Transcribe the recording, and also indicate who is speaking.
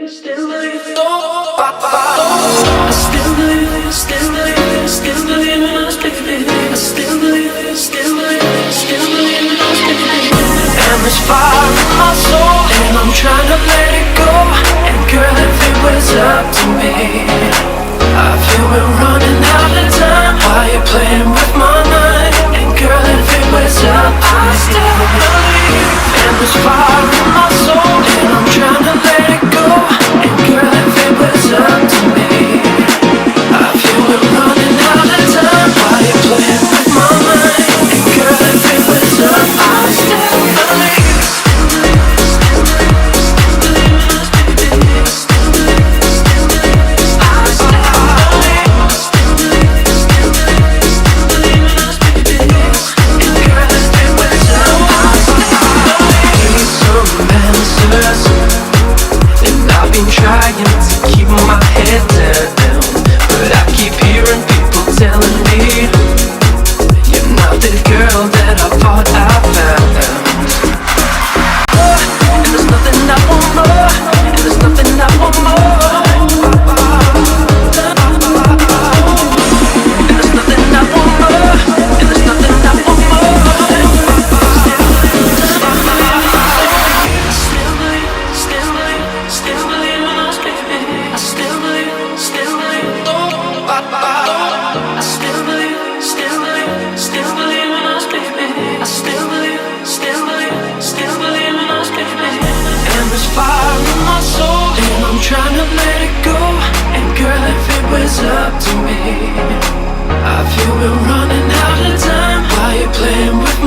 Speaker 1: still believe, I still believe, still believe, still believe in us, baby. I still believe, still believe, still believe in us, baby. And there's fire in my soul, and I'm trying to let it go. And girl, if it was up to me, I feel we're running out of time. Why you playing with my mind? And girl, if it was up to me, I still believe. And there's fire in my soul, and I'm trying to let it go. And girl, if it was up to me, I feel we're running out of time. Why you playing with my mind? And girl, if it was up, I still believe. Trying to keep my head down, but I keep hearing people telling me you're not the girl that I thought I found. And there's nothing I want more, and there's nothing I want more. And there's nothing I want more, and there's nothing I want more. Trying to let it go, and girl, if it was up to me, I feel we're running out of time. Why you playing with